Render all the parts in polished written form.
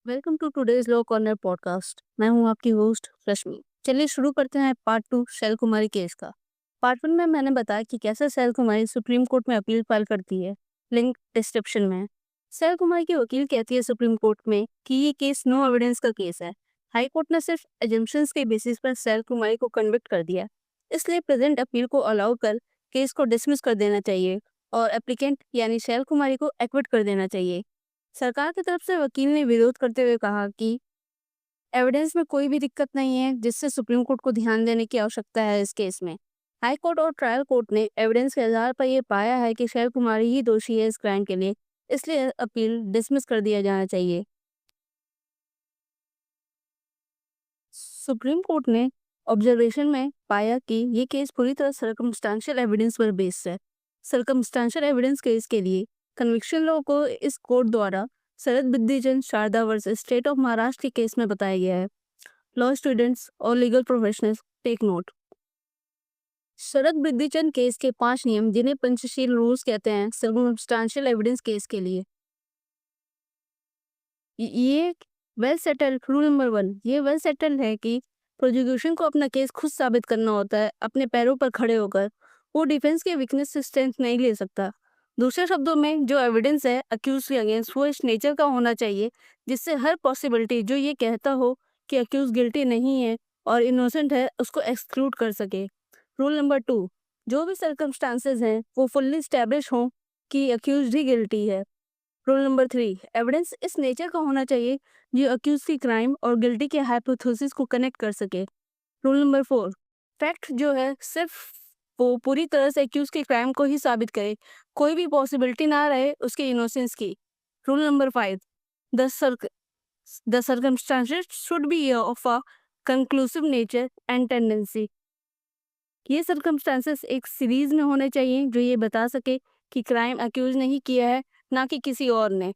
Welcome to today's law corner podcast. मैं हूं आपकी होस्ट रश्मि। चलिए शुरू करते हैं पार्ट 2 शैल कुमारी केस का। पार्ट 1 में मैंने बताया कि कैसे शैल कुमारी सुप्रीम कोर्ट में अपील फाइल करती है। लिंक डिस्क्रिप्शन में है। शैल कुमारी की वकील कहती है सुप्रीम कोर्ट में कि ये केस नो एविडेंस का केस है। हाई कोर्ट ने सिर्फ एजम्पशंस के बेसिस पर शैल कुमारी को कन्विक्ट कर दिया, इसलिए प्रेजेंट अपील को अलाउ कर केस को डिसमिस कर देना चाहिए और एप्लीकेंट यानी शैल कुमारी को एक्विट कर देना चाहिए। सरकार की तरफ से वकील ने विरोध करते हुए कहा कि एविडेंस में कोई भी दिक्कत नहीं है जिससे सुप्रीम कोर्ट को ध्यान देने की आवश्यकता है इस केस में। हाई कोर्ट और ट्रायल कोर्ट ने एविडेंस के आधार पर यह पाया है कि शैल कुमारी ही दोषी है इस क्राइम के लिए, इसलिए अपील डिसमिस कर दिया जाना चाहिए। सुप्रीम कोर्ट ने ऑब्जर्वेशन में पाया कि ये केस पूरी तरह सर्कमस्टांशियल एविडेंस पर बेस्ड है। सर्कमस्टांशियल एविडेंस केस के लिए कन्विक्शन लॉ को इस कोर्ट द्वारा Sharad Biddichand Sharda versus state of Maharashtra के केस में बताया गया है। लॉ स्टूडेंट्स और legal professionals take note. Sharad Biddichand case के 5 नियम जिन्हें पंचशील रूल्स कहते हैं सर्कमस्टांशियल एविडेंस केस के लिए। ये वेल सेटल्ड रूल नंबर 1 ये वेल सेटल्ड है कि प्रोसिक्यूशन को अपना केस खुद साबित करना होता है अपने पैरों पर खड़े होकर। वो डिफेंस के वीकनेस से स्ट्रेंथ नहीं ले सकता। दूसरे शब्दों में जो एविडेंस है अक्यूज के अगेंस्ट वो इस नेचर का होना चाहिए जिससे हर पॉसिबिलिटी जो ये कहता हो कि अक्यूज गिल्टी नहीं है और इनोसेंट है उसको एक्सक्लूड कर सके। रूल नंबर 2 जो भी सर्कमस्टांसेस हैं वो फुल्ली स्टैब्लिश हों कि अक्यूज ही गिल्टी है। रूल नंबर 3 एविडेंस इस नेचर का होना चाहिए जो अक्यूज की क्राइम और गिल्टी के हाइपोथेसिस को कनेक्ट कर सके। रूल नंबर 4 फैक्ट जो है सिर्फ वो पूरी तरह से अक्यूज के क्राइम को ही साबित करे, कोई भी पॉसिबिलिटी ना रहे उसके इनोसेंस की। Rule number 5 the circumstances should be of a conclusive nature and tendency. ये सर्कमस्टांसेस एक सीरीज में होने चाहिए जो ये बता सके कि क्राइम अक्यूज ने ही किया है, ना कि किसी और ने।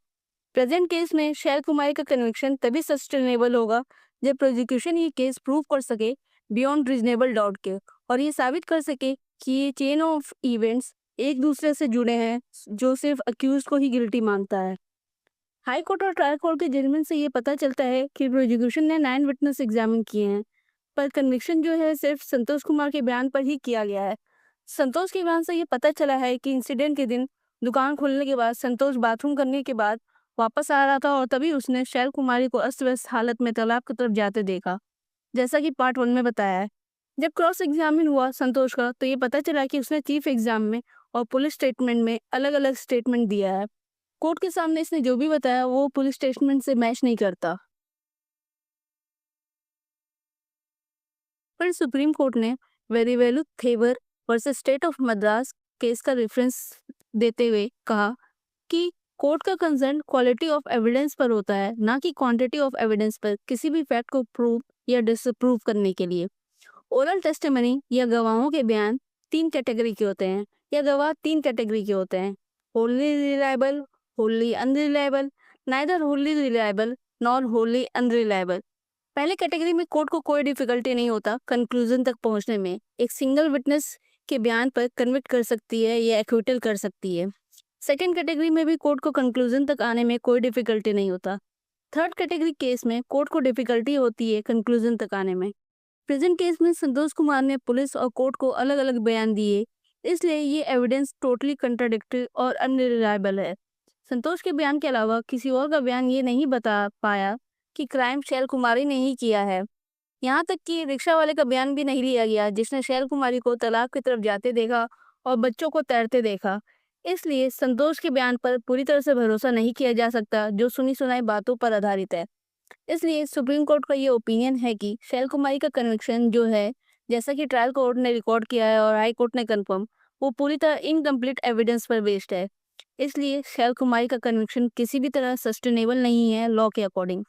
प्रेजेंट केस में शैल कुमारी का कन्विक्शन तभी सस्टेनेबल होगा जब प्रोसिक्यूशन ये केस प्रूव कर सके बियॉन्ड रीजनेबल डाउट के और ये साबित कर सके कि ये चेन ऑफ इवेंट्स एक दूसरे से जुड़े हैं जो सिर्फ अक्यूज को ही गिल्टी मानता है। हाई कोर्ट और ट्रायल कोर्ट के जजमेंट से ये पता चलता है कि प्रोसिक्यूशन ने 9 विटनेस एग्जामिन किए हैं, पर कन्विक्शन जो है सिर्फ संतोष कुमार के बयान पर ही किया गया है। संतोष के बयान से ये पता चला है कि इंसिडेंट के दिन दुकान खोलने के बाद संतोष बाथरूम करने के बाद वापस आ रहा था और तभी उसने शैल कुमारी को अस्त व्यस्त हालत में तालाब की तरफ जाते देखा, जैसा कि पार्ट 1 में बताया है। जब क्रॉस एग्जामिन हुआ संतोष का तो ये पता चला कि उसने चीफ एग्जाम में और पुलिस स्टेटमेंट में अलग अलग स्टेटमेंट दिया है। कोर्ट के सामने इसने जो भी बताया वो पुलिस स्टेटमेंट से मैच नहीं करता। पर सुप्रीम कोर्ट ने Vadivelu Thevar versus state of Madras case का रेफरेंस देते हुए कहा कि कोर्ट का कंसर्न क्वालिटी ऑफ एविडेंस पर होता है, ना कि क्वांटिटी ऑफ एविडेंस पर किसी भी फैक्ट को प्रूव या डिसप्रूव करने के लिए। ओरल टेस्टिमनी या गवाहों के बयान 3 कैटेगरी के होते हैं या गवाह 3 कैटेगरी के होते हैं: Holi reliable, Holi unreliable, neither Holi reliable nor Holi unreliable. पहले कैटेगरी में कोर्ट को कोई डिफिकल्टी नहीं होता कंक्लूजन तक पहुंचने में, एक सिंगल विटनेस के बयान पर कन्विक्ट कर सकती है या एक्विटल कर सकती है। सेकेंड कैटेगरी में भी कोर्ट को कंक्लूजन तक आने में कोई डिफिकल्टी नहीं होता। थर्ड कैटेगरी केस में कोर्ट को डिफिकल्टी होती है कंक्लूजन तक आने में। प्रेजेंट केस में संतोष कुमार ने पुलिस और कोर्ट को अलग अलग बयान दिए, इसलिए ये एविडेंस टोटली कंट्राडिक्टरी और अनरिलायबल है। संतोष के बयान के अलावा किसी और का बयान ये नहीं बता पाया कि क्राइम शैल कुमारी ने ही किया है। यहाँ तक कि रिक्शा वाले का बयान भी नहीं लिया गया जिसने शैल कुमारी को तालाब की तरफ जाते देखा और बच्चों को तैरते देखा। इसलिए संतोष के बयान पर पूरी तरह से भरोसा नहीं किया जा सकता जो सुनी सुनाई बातों पर आधारित है। इसलिए सुप्रीम कोर्ट का ये ओपिनियन है कि शैल कुमारी का कन्विक्शन जो है, जैसा कि ट्रायल कोर्ट ने रिकॉर्ड किया है और हाई कोर्ट ने कंफर्म, वो पूरी तरह इनकम्प्लीट एविडेंस पर बेस्ड है। इसलिए शैल कुमारी का कन्विक्शन किसी भी तरह सस्टेनेबल नहीं है लॉ के अकॉर्डिंग।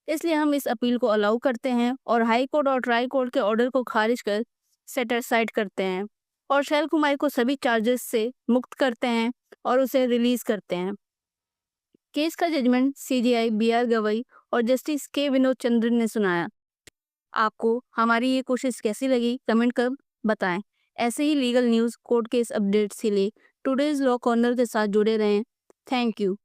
इसलिए हम इस अपील को अलाउ करते हैं और हाई कोर्ट और ट्रायल कोर्ट के ऑर्डर को खारिज कर सेट असाइड करते हैं और शैल कुमारी को सभी चार्जेस से मुक्त करते हैं और उसे रिलीज करते हैं। केस का जजमेंट सीजीआई बी.आर. गवई और जस्टिस के विनोद चंद्रन ने सुनाया। आपको हमारी ये कोशिश कैसी लगी कमेंट कर बताएं। ऐसे ही legal news, court case updates के लिए टुडेज लॉ कॉर्नर के साथ जुड़े रहें। Thank you.